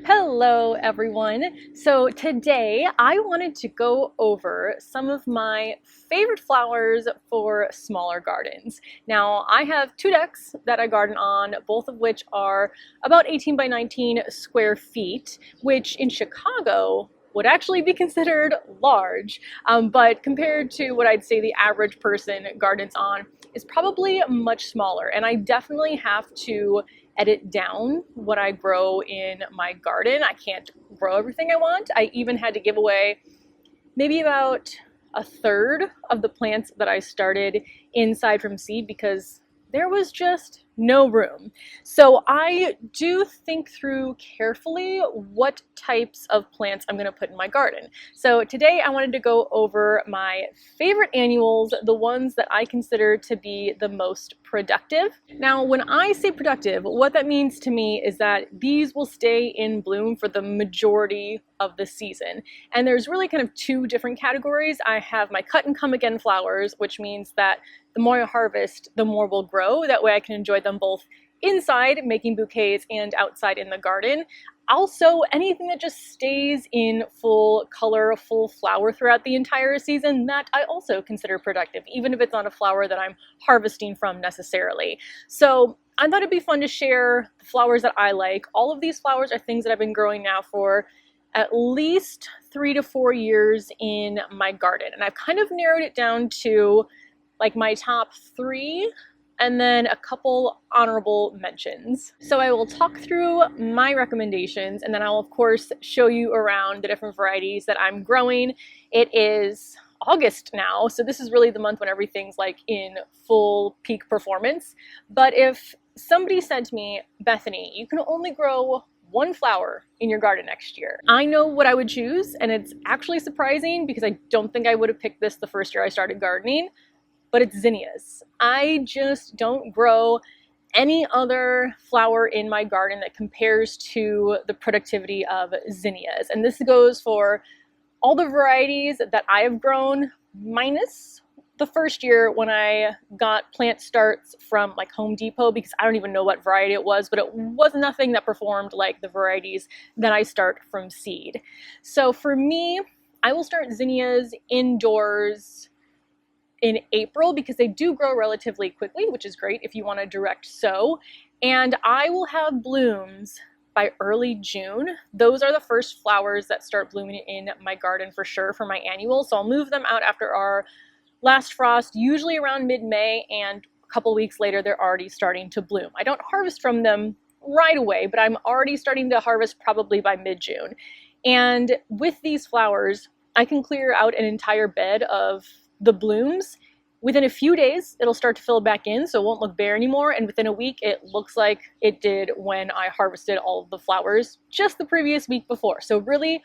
Hello everyone. So today I wanted to go over some of my favorite flowers for smaller gardens. Now I have two decks that I garden on, both of which are about 18 by 19 square feet, which in Chicago would actually be considered large, but compared to what I'd say the average person gardens on is probably much smaller. And I definitely have to edit down what I grow in my garden. I can't grow everything I want. I even had to give away maybe about a third of the plants that I started inside from seed because there was just no room. So I do think through carefully what types of plants I'm going to put in my garden. So today I wanted to go over my favorite annuals, the ones that I consider to be the most productive. Now, when I say productive, what that means to me is that these will stay in bloom for the majority of the season. And there's really kind of two different categories. I have my cut and come again flowers, which means that the more I harvest, the more will grow. That way I can enjoy them both inside making bouquets and outside in the garden. Also, anything that just stays in full color, full flower throughout the entire season, that I also consider productive, even if it's not a flower that I'm harvesting from necessarily. So I thought it'd be fun to share the flowers that I like. All of these flowers are things that I've been growing now for at least 3 to 4 years in my garden. And I've kind of narrowed it down to like my top 3 and then a couple honorable mentions. So I will talk through my recommendations and then I'll of course show you around the different varieties that I'm growing. It is August now, so this is really the month when everything's like in full peak performance. But if somebody said to me, Bethany, you can only grow one flower in your garden next year, I know what I would choose, and it's actually surprising because I don't think I would have picked this the first year I started gardening, but it's zinnias. I just don't grow any other flower in my garden that compares to the productivity of zinnias. And this goes for all the varieties that I have grown, minus the first year when I got plant starts from like Home Depot, because I don't even know what variety it was, but it was nothing that performed like the varieties that I start from seed. So for me, I will start zinnias indoors in April because they do grow relatively quickly, which is great if you want to direct sow. And I will have blooms by early June. Those are the first flowers that start blooming in my garden for sure for my annual. So I'll move them out after our last frost, usually around mid-May, and a couple weeks later they're already starting to bloom. I don't harvest from them right away, but I'm already starting to harvest probably by mid-June. And with these flowers, I can clear out an entire bed of the blooms. Within a few days, it'll start to fill back in, so it won't look bare anymore. And within a week, it looks like it did when I harvested all of the flowers just the previous week before. So really,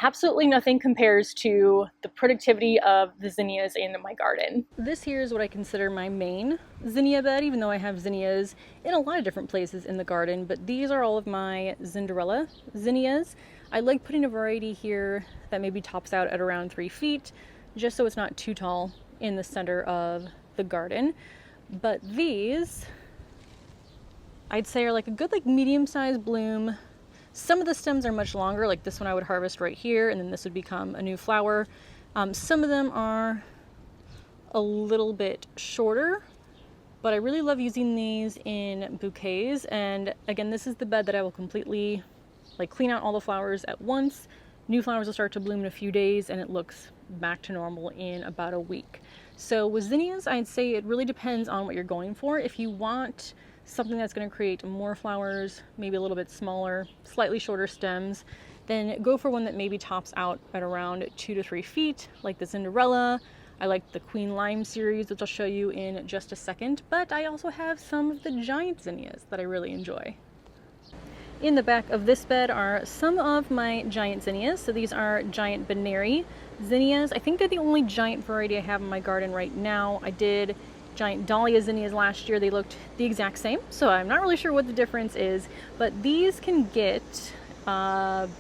absolutely nothing compares to the productivity of the zinnias in my garden. This here is what I consider my main zinnia bed, even though I have zinnias in a lot of different places in the garden, but these are all of my Cinderella zinnias. I like putting a variety here that maybe tops out at around 3 feet, just so it's not too tall in the center of the garden. But these, I'd say, are like a good like medium-sized bloom. Some of the stems are much longer, like this one I would harvest right here, and then this would become a new flower. Some of them are a little bit shorter, but I really love using these in bouquets. And again, this is the bed that I will completely like clean out all the flowers at once. New flowers will start to bloom in a few days, and it looks back to normal in about a week. So with zinnias, I'd say it really depends on what you're going for. If you want something that's going to create more flowers, maybe a little bit smaller, slightly shorter stems, then go for one that maybe tops out at around 2 to 3 feet, like the Cinderella. I like the Queen Lime series, which I'll show you in just a second, but I also have some of the giant zinnias that I really enjoy. In the back of this bed are some of my giant zinnias. So these are giant Benary zinnias. I think they're the only giant variety I have in my garden right now. I did giant Dahlia zinnias last year. They looked the exact same, so I'm not really sure what the difference is, but these can get 5+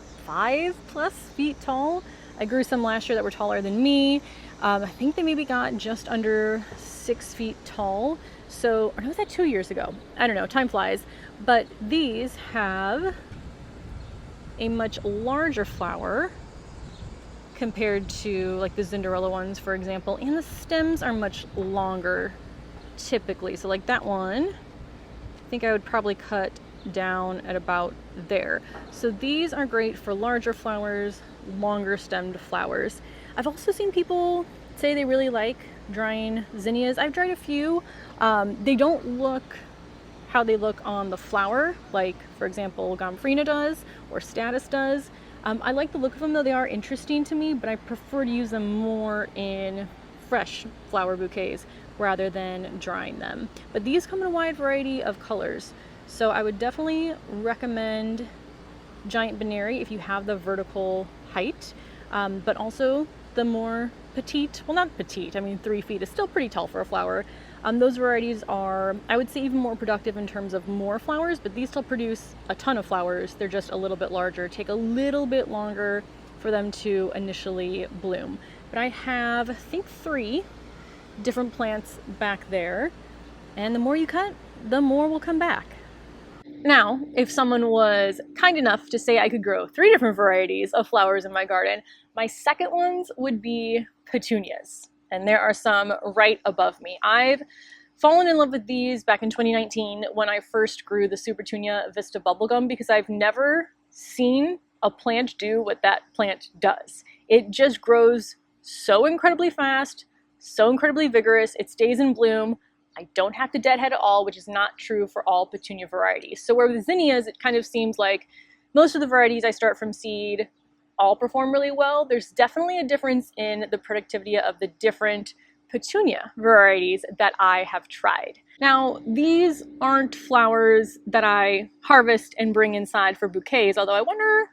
feet tall. I grew some last year that were taller than me. I think they maybe got just under 6 feet tall. So, or was that 2 years ago? I don't know, time flies. But these have a much larger flower compared to like the Cinderella ones, for example, and the stems are much longer typically. So like that one, I think I would probably cut down at about there. So these are great for larger flowers, longer stemmed flowers. I've also seen people say they really like drying zinnias. I've dried a few. They don't look how they look on the flower, like for example Gomphrena does or Status does. I like the look of them though. They are interesting to me, but I prefer to use them more in fresh flower bouquets rather than drying them. But these come in a wide variety of colors, so I would definitely recommend giant Benary if you have the vertical height, but also the more petite, well not petite, I mean 3 feet is still pretty tall for a flower. Those varieties are, I would say, even more productive in terms of more flowers, but these still produce a ton of flowers. They're just a little bit larger, take a little bit longer for them to initially bloom. But I have, I think, 3 different plants back there, and the more you cut, the more will come back. Now, if someone was kind enough to say I could grow 3 different varieties of flowers in my garden, my second ones would be petunias. And there are some right above me. I've fallen in love with these back in 2019 when I first grew the Super Petunia Vista bubblegum, because I've never seen a plant do what that plant does. It just grows so incredibly fast, so incredibly vigorous. It stays in bloom. I don't have to deadhead at all, which is not true for all petunia varieties. So where with zinnias, it kind of seems like most of the varieties I start from seed all perform really well. There's definitely a difference in the productivity of the different petunia varieties that I have tried. Now, these aren't flowers that I harvest and bring inside for bouquets, although I wonder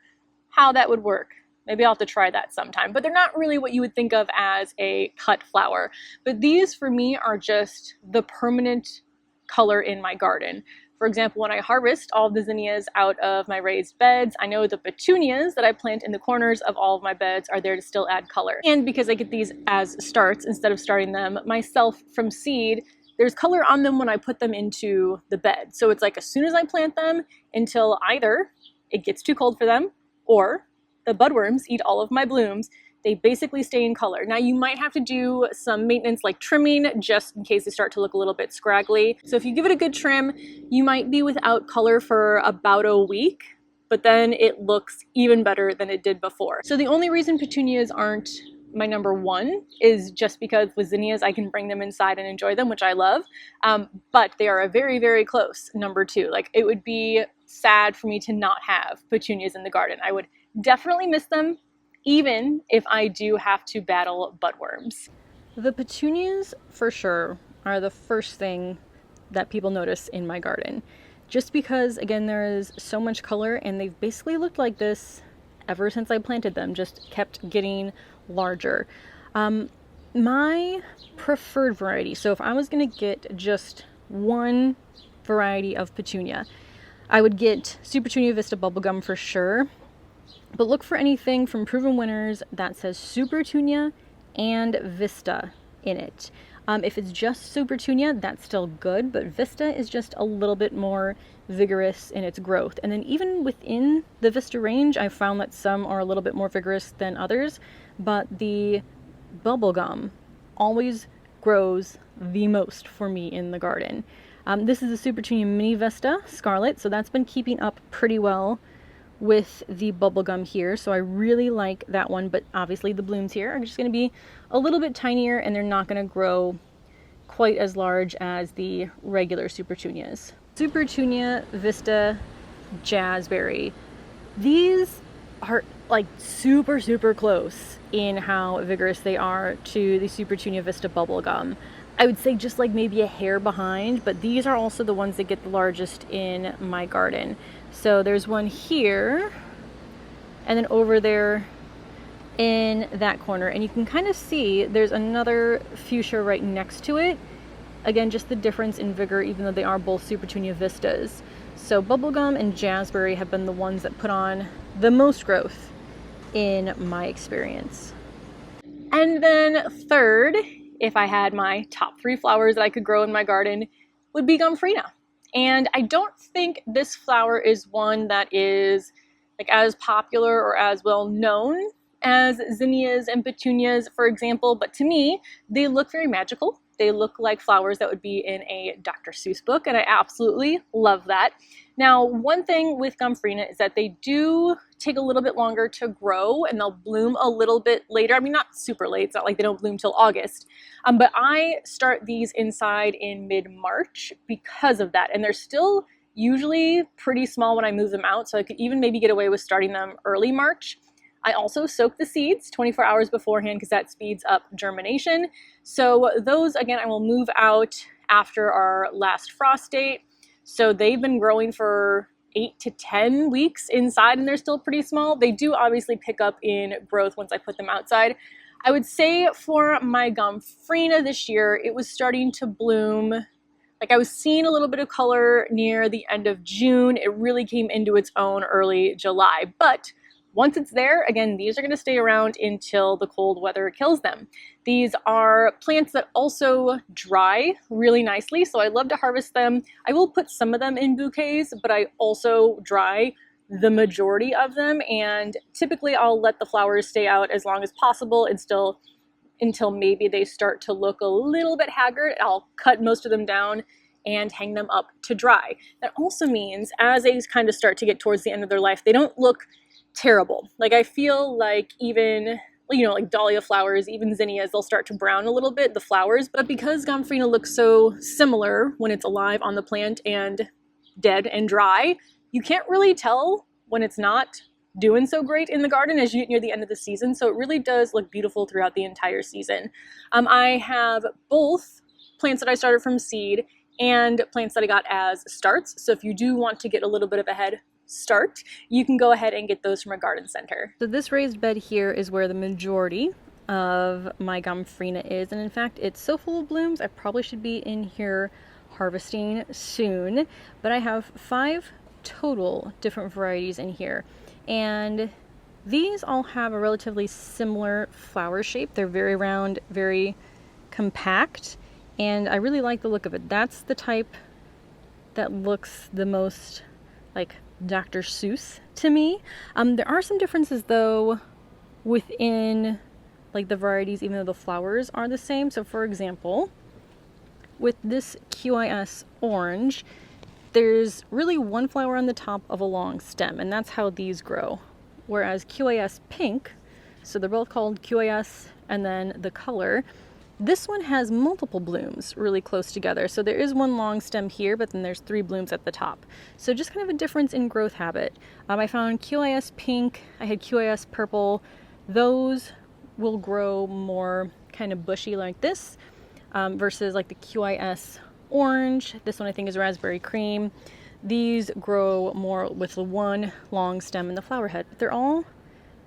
how that would work. Maybe I'll have to try that sometime, but they're not really what you would think of as a cut flower. But these for me are just the permanent color in my garden. For example, when I harvest all of the zinnias out of my raised beds, I know the petunias that I plant in the corners of all of my beds are there to still add color. And because I get these as starts instead of starting them myself from seed, there's color on them when I put them into the bed. So it's like as soon as I plant them until either it gets too cold for them or the budworms eat all of my blooms, they basically stay in color. Now you might have to do some maintenance like trimming just in case they start to look a little bit scraggly. So if you give it a good trim, you might be without color for about a week, but then it looks even better than it did before. So the only reason petunias aren't my number 1 is just because with zinnias I can bring them inside and enjoy them, which I love, but they are a very, very close number 2. Like it would be sad for me to not have petunias in the garden. I would definitely miss them, even if I do have to battle budworms. The petunias, for sure, are the first thing that people notice in my garden. Just because, again, there is so much color, and they've basically looked like this ever since I planted them, just kept getting larger. My preferred variety, so if I was going to get just one variety of petunia, I would get Super Petunia Vista bubblegum for sure. But look for anything from Proven Winners that says Super Petunia and Vista in it. If it's just Super Petunia, that's still good, but Vista is just a little bit more vigorous in its growth. And then even within the Vista range, I found that some are a little bit more vigorous than others, but the bubblegum always grows the most for me in the garden. This is a Super Petunia Mini Vista Scarlet, so that's been keeping up pretty well with the bubblegum here, so I really like that one, but obviously the blooms here are just going to be a little bit tinier and they're not going to grow quite as large as the regular Super Petunias. Super Petunia Vista Jazzberry. These are like super, super close in how vigorous they are to the Super Petunia Vista bubblegum. I would say just like maybe a hair behind, but these are also the ones that get the largest in my garden. So there's one here, and then over there in that corner, and you can kind of see there's another fuchsia right next to it. Again, just the difference in vigor, even though they are both Super Petunia Vistas. So bubblegum and jazzberry have been the ones that put on the most growth in my experience. And then third, if I had my top 3 flowers that I could grow in my garden, would be Gomphrena. And I don't think this flower is one that is like as popular or as well known as zinnias and petunias, for example, but to me, they look very magical. They look like flowers that would be in a Dr. Seuss book, and I absolutely love that. Now, one thing with Gomphrena is that they do take a little bit longer to grow, and they'll bloom a little bit later. I mean, not super late. It's not like they don't bloom till August. But I start these inside in mid-March because of that, and they're still usually pretty small when I move them out, so I could even maybe get away with starting them early March. I also soak the seeds 24 hours beforehand because that speeds up germination. So those, again, I will move out after our last frost date. So they've been growing for 8 to 10 weeks inside, and they're still pretty small. They do obviously pick up in growth once I put them outside. I would say for my Gomphrena this year, it was starting to bloom. Like I was seeing a little bit of color near the end of June. It really came into its own early July. But once it's there, again, these are going to stay around until the cold weather kills them. These are plants that also dry really nicely, so I love to harvest them. I will put some of them in bouquets, but I also dry the majority of them, and typically I'll let the flowers stay out as long as possible and still until maybe they start to look a little bit haggard. I'll cut most of them down and hang them up to dry. That also means as they kind of start to get towards the end of their life, they don't look terrible. Like I feel like even, you know, like dahlia flowers, even zinnias, they'll start to brown a little bit, the flowers. But because Gomphrena looks so similar when it's alive on the plant and dead and dry, you can't really tell when it's not doing so great in the garden as you get near the end of the season. So it really does look beautiful throughout the entire season. I have both plants that I started from seed and plants that I got as starts. So if you do want to get a little bit of a head start, you can go ahead and get those from a garden center. So this raised bed here is where the majority of my Gomphrena is, and in fact it's so full of blooms I probably should be in here harvesting soon. But I have 5 total different varieties in here, and these all have a relatively similar flower shape. They're very round, very compact, and I really like the look of it. That's the type that looks the most like Dr. Seuss to me. There are some differences though within like the varieties, even though the flowers are the same. So for example, with this QIS orange, there's really one flower on the top of a long stem, and that's how these grow. Whereas QIS pink, so they're both called QIS and then the color, this one has multiple blooms really close together. So there is one long stem here, but then there's 3 blooms at the top. So just kind of a difference in growth habit. I found QIS pink, I had QIS purple. Those will grow more kind of bushy like this versus like the QIS orange. This one I think is raspberry cream. These grow more with the one long stem and the flower head. But they're all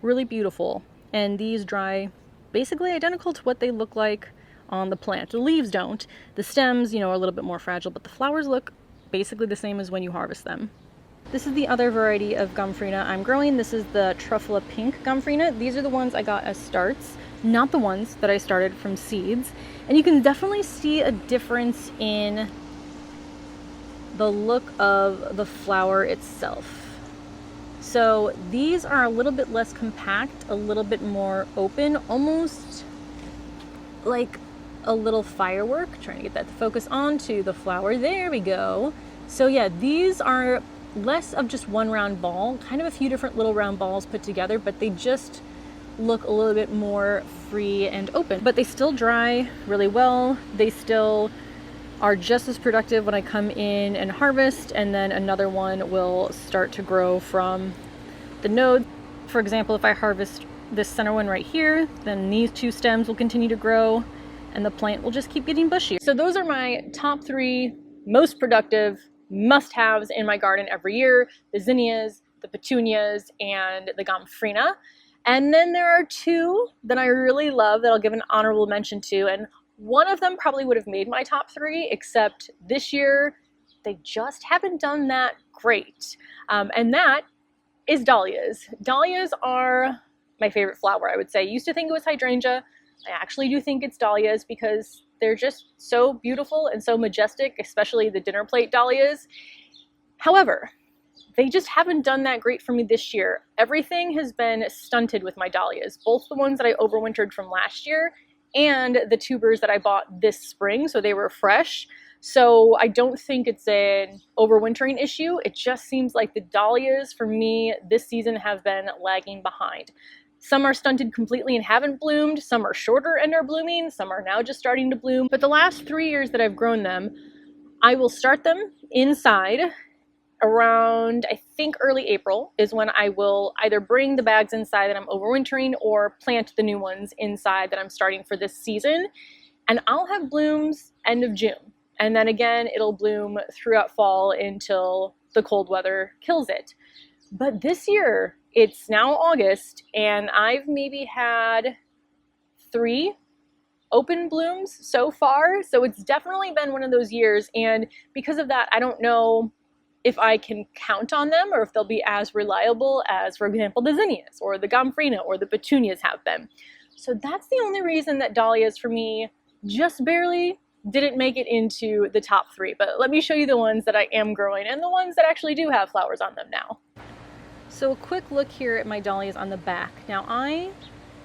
really beautiful. And these dry basically identical to what they look like on the plant. The leaves don't. The stems, you know, are a little bit more fragile, but the flowers look basically the same as when you harvest them. This is the other variety of Gomphrena I'm growing. This is the Truffula Pink Gomphrena. These are the ones I got as starts, not the ones that I started from seeds. And you can definitely see a difference in the look of the flower itself. So these are a little bit less compact, a little bit more open, almost like a little firework. Trying to get that to focus onto the flower. There we go. So yeah, these are less of just one round ball, kind of a few different little round balls put together, but they just look a little bit more free and open. But they still dry really well. They still are just as productive when I come in and harvest, and then another one will start to grow from the node. For example, if I harvest this center one right here, then these 2 stems will continue to grow and the plant will just keep getting bushy. So those are my top 3 most productive must-haves in my garden every year: the zinnias, the petunias, and the Gomphrena. And then there are 2 that I really love that I'll give an honorable mention to, and one of them probably would have made my top 3, except this year they just haven't done that great. And that is dahlias. Dahlias are my favorite flower, I would say. I used to think it was hydrangea. I actually do think it's dahlias because they're just so beautiful and so majestic, especially the dinner plate dahlias. However, they just haven't done that great for me this year. Everything has been stunted with my dahlias, both the ones that I overwintered from last year and the tubers that I bought this spring, so they were fresh. So I don't think it's an overwintering issue. It just seems like the dahlias for me this season have been lagging behind. Some are stunted completely and haven't bloomed, some are shorter and are blooming, some are now just starting to bloom. But the last 3 years that I've grown them, I will start them inside around, I think, early April is when I will either bring the bags inside that I'm overwintering or plant the new ones inside that I'm starting for this season. And I'll have blooms end of June. And then again, it'll bloom throughout fall until the cold weather kills it. But this year, it's now August, and I've maybe had 3 open blooms so far. So it's definitely been one of those years. And because of that, I don't know if I can count on them or if they'll be as reliable as, for example, the Zinnias or the Gomphrena or the Petunias have been. So that's the only reason that dahlias for me just barely didn't make it into the top 3. But let me show you the ones that I am growing and the ones that actually do have flowers on them now. So a quick look here at my dahlias on the back. Now I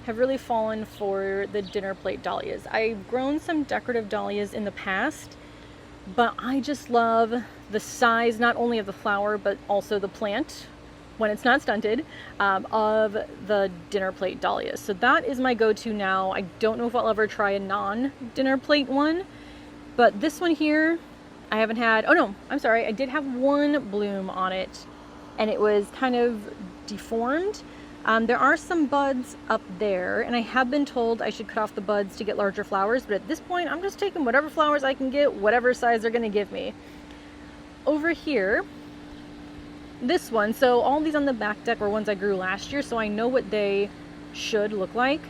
have really fallen for the dinner plate dahlias. I've grown some decorative dahlias in the past, but I just love the size, not only of the flower, but also the plant, when it's not stunted, of the dinner plate dahlias. So that is my go-to now. I don't know if I'll ever try a non-dinner plate one, but this one here, I haven't had, oh no, I'm sorry, I did have one bloom on it, and it was kind of deformed. There are some buds up there, and I have been told I should cut off the buds to get larger flowers, but at this point, I'm just taking whatever flowers I can get, whatever size they're gonna give me. Over here, this one, so all these on the back deck were ones I grew last year, so I know what they should look like.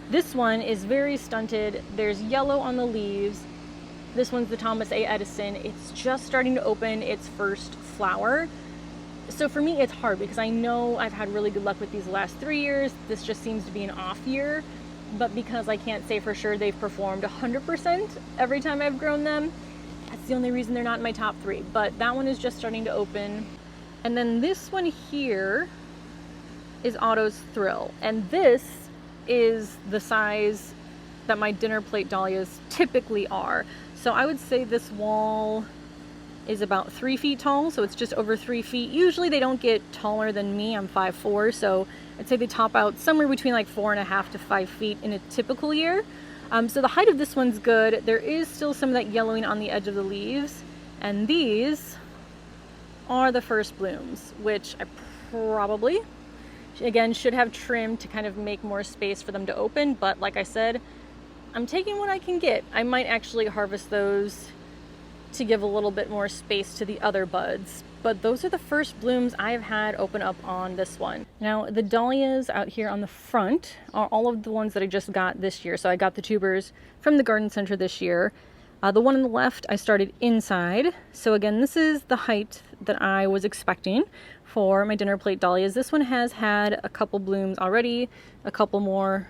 This one is very stunted. There's yellow on the leaves. This one's the Thomas A. Edison. It's just starting to open its first flower. So for me, it's hard because I know I've had really good luck with these last 3 years. This just seems to be an off year, but because I can't say for sure they've performed 100% every time I've grown them, that's the only reason they're not in my top 3. But that one is just starting to open. And then this one here is Otto's Thrill. And this is the size that my dinner plate dahlias typically are. So I would say this wall is about 3 feet tall, so it's just over 3 feet. Usually they don't get taller than me. I'm 5'4", so I'd say they top out somewhere between like 4.5 to 5 feet in a typical year. So the height of this one's good. There is still some of that yellowing on the edge of the leaves, and these are the first blooms, which I probably, again, should have trimmed to kind of make more space for them to open, but like I said, I'm taking what I can get. I might actually harvest those to give a little bit more space to the other buds. But those are the first blooms I've had open up on this one. Now, the dahlias out here on the front are all of the ones that I just got this year. So I got the tubers from the garden center this year. The one on the left, I started inside. So again, this is the height that I was expecting for my dinner plate dahlias. This one has had a couple blooms already, a couple more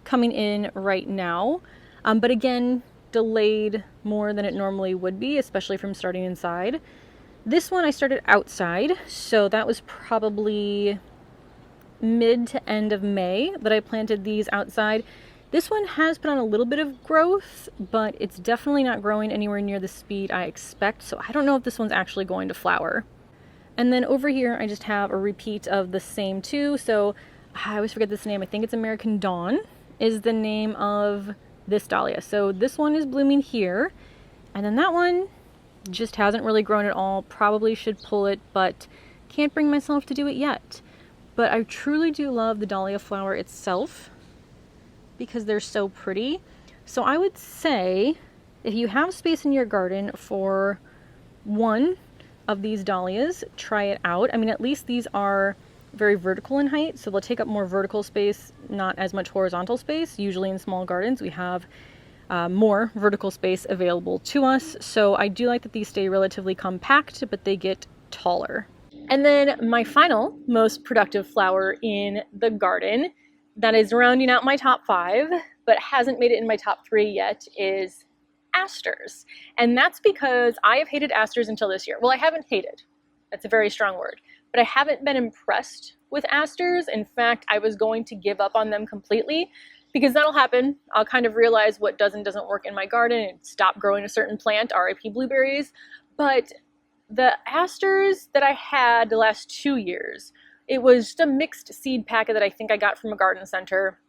coming in right now. But again, delayed more than it normally would be, especially from starting inside. This one I started outside, so that was probably mid to end of May that I planted these outside. This one has put on a little bit of growth, but it's definitely not growing anywhere near the speed I expect, so I don't know if this one's actually going to flower. And then over here I just have a repeat of the same two, so I always forget this name. I think it's American Dawn is the name of this dahlia. So this one is blooming here, and then that one just hasn't really grown at all. Probably should pull it, but can't bring myself to do it yet. But I truly do love the dahlia flower itself because they're so pretty. So I would say if you have space in your garden for one of these dahlias, try it out. I mean, at least these are very vertical in height, so they'll take up more vertical space, not as much horizontal space. Usually in small gardens we have more vertical space available to us, so I do like that these stay relatively compact, but they get taller. And then my final most productive flower in the garden that is rounding out my top 5 but hasn't made it in my top 3 yet is asters. And that's because I have hated asters until this year. Well, I haven't hated. That's a very strong word. But I haven't been impressed with asters. In fact, I was going to give up on them completely, because that'll happen. I'll kind of realize what does and doesn't work in my garden and stop growing a certain plant, RIP blueberries. But the asters that I had the last 2 years, it was just a mixed seed packet that I think I got from a garden center.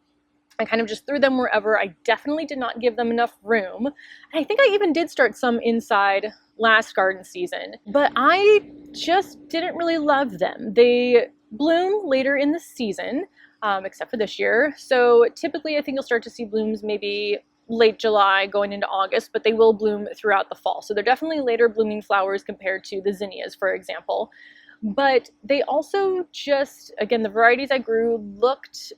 I kind of just threw them wherever. I definitely did not give them enough room. And I think I even did start some inside last garden season, but I just didn't really love them. They bloom later in the season, except for this year. So typically I think you'll start to see blooms maybe late July going into August, but they will bloom throughout the fall. So they're definitely later blooming flowers compared to the zinnias, for example. But they also just, again, the varieties I grew looked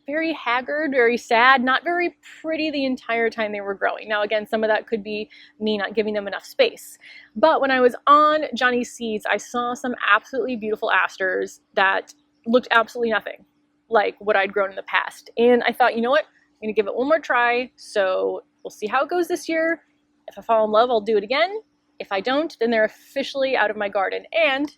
very haggard, very sad, not very pretty the entire time they were growing. Now, again, some of that could be me not giving them enough space. But when I was on Johnny's Seeds, I saw some absolutely beautiful asters that looked absolutely nothing like what I'd grown in the past. And I thought, you know what? I'm going to give it one more try. So we'll see how it goes this year. If I fall in love, I'll do it again. If I don't, then they're officially out of my garden. And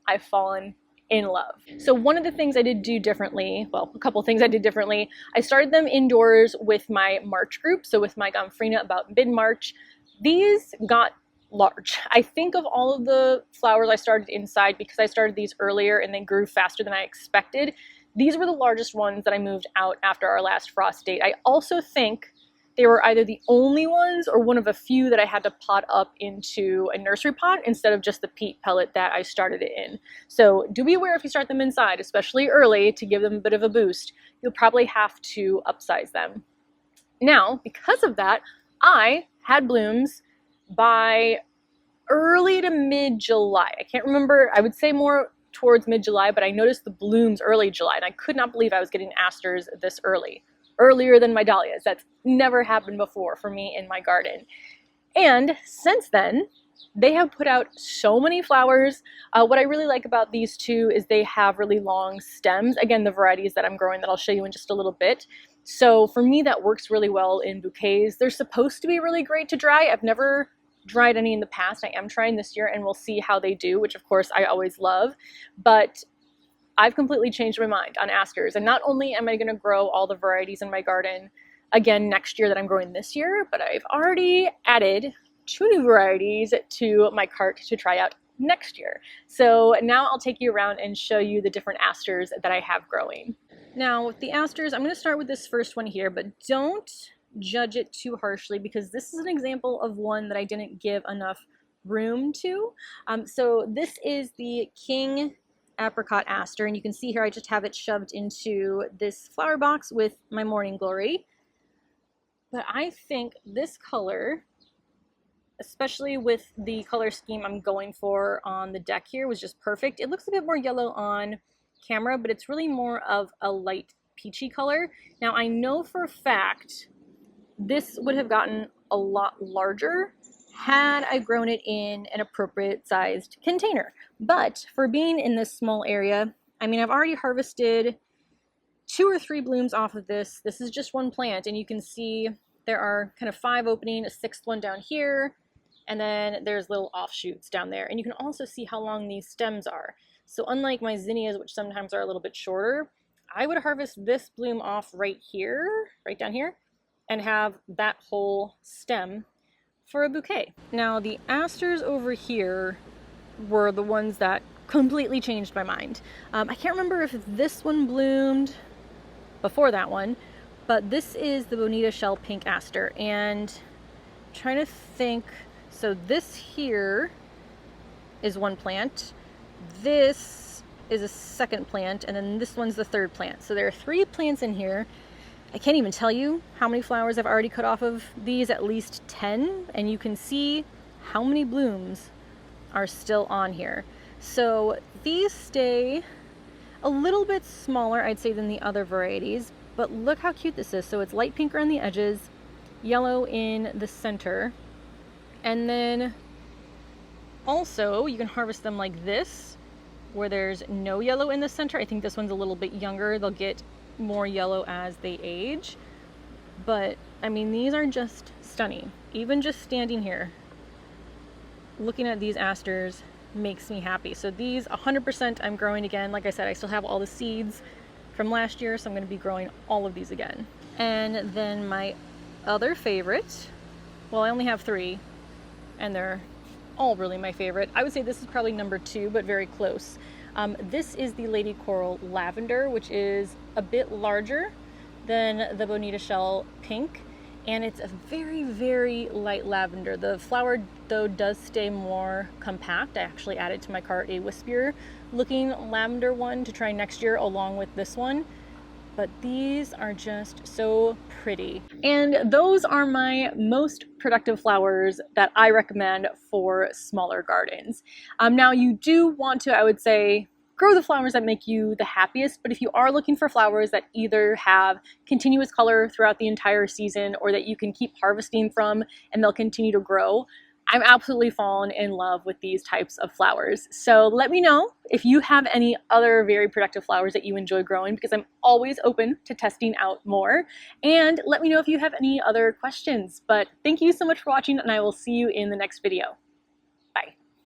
I've fallen in love. So one of the things I did do differently, well, a couple things I did differently, I started them indoors with my March group. So with my Gomphrena about mid-March. These got large. I think of all of the flowers I started inside, because I started these earlier and they grew faster than I expected, these were the largest ones that I moved out after our last frost date. I also think they were either the only ones or one of a few that I had to pot up into a nursery pot instead of just the peat pellet that I started it in. So do be aware if you start them inside, especially early, to give them a bit of a boost, you'll probably have to upsize them. Now, because of that, I had blooms by early to mid-July. I can't remember, I would say more towards mid-July, but I noticed the blooms early July, and I could not believe I was getting asters this early. Earlier than my dahlias. That's never happened before for me in my garden. And since then, they have put out so many flowers. What I really like about these two is they have really long stems. Again, the varieties that I'm growing that I'll show you in just a little bit. So for me, that works really well in bouquets. They're supposed to be really great to dry. I've never dried any in the past. I am trying this year and we'll see how they do, which of course I always love. But I've completely changed my mind on asters. And not only am I going to grow all the varieties in my garden again next year that I'm growing this year, but I've already added 2 new varieties to my cart to try out next year. So now I'll take you around and show you the different asters that I have growing. Now with the asters, I'm going to start with this first one here, but don't judge it too harshly, because this is an example of one that I didn't give enough room to. So this is the King Apricot Aster, and you can see here I just have it shoved into this flower box with my Morning Glory. But I think this color, especially with the color scheme I'm going for on the deck here, was just perfect. It looks a bit more yellow on camera, but it's really more of a light peachy color. Now I know for a fact this would have gotten a lot larger had I grown it in an appropriate sized container. But for being in this small area, I mean, I've already harvested 2 or 3 blooms off of this. This is just one plant, and you can see there are kind of 5 opening, a 6th one down here, and then there's little offshoots down there. And you can also see how long these stems are. So unlike my zinnias, which sometimes are a little bit shorter, I would harvest this bloom off right here, right down here, and have that whole stem for a bouquet. Now the asters over here were the ones that completely changed my mind. I can't remember if this one bloomed before that one, but this is the Bonita Shell Pink Aster, and I'm trying to think, so this here is one plant, this is a second plant, and then this one's the 3rd plant. So there are 3 plants in here. I can't even tell you how many flowers I've already cut off of these, at least 10, and you can see how many blooms are still on here. So these stay a little bit smaller, I'd say, than the other varieties, but look how cute this is. So it's light pink around the edges, yellow in the center, and then also you can harvest them like this, where there's no yellow in the center. I think this one's a little bit younger. They'll get more yellow as they age, but I mean, these are just stunning. Even just standing here looking at these asters, makes me happy. So these 100% I'm growing again. Like I said, I still have all the seeds from last year, so I'm going to be growing all of these again. And then my other favorite, well, I only have 3, and they're all really my favorite. I would say this is probably number 2, but very close. This is the Lady Coral Lavender, which is a bit larger than the Bonita Shell Pink, and it's a very, very light lavender. The flower, though, does stay more compact. I actually added to my cart a wispier looking lavender one to try next year along with this one. But these are just so pretty. And those are my most productive flowers that I recommend for smaller gardens. Now you do want to, I would say, grow the flowers that make you the happiest, but if you are looking for flowers that either have continuous color throughout the entire season or that you can keep harvesting from and they'll continue to grow, I'm absolutely fallen in love with these types of flowers. So let me know if you have any other very productive flowers that you enjoy growing, because I'm always open to testing out more. And let me know if you have any other questions. But thank you so much for watching, and I will see you in the next video. Bye.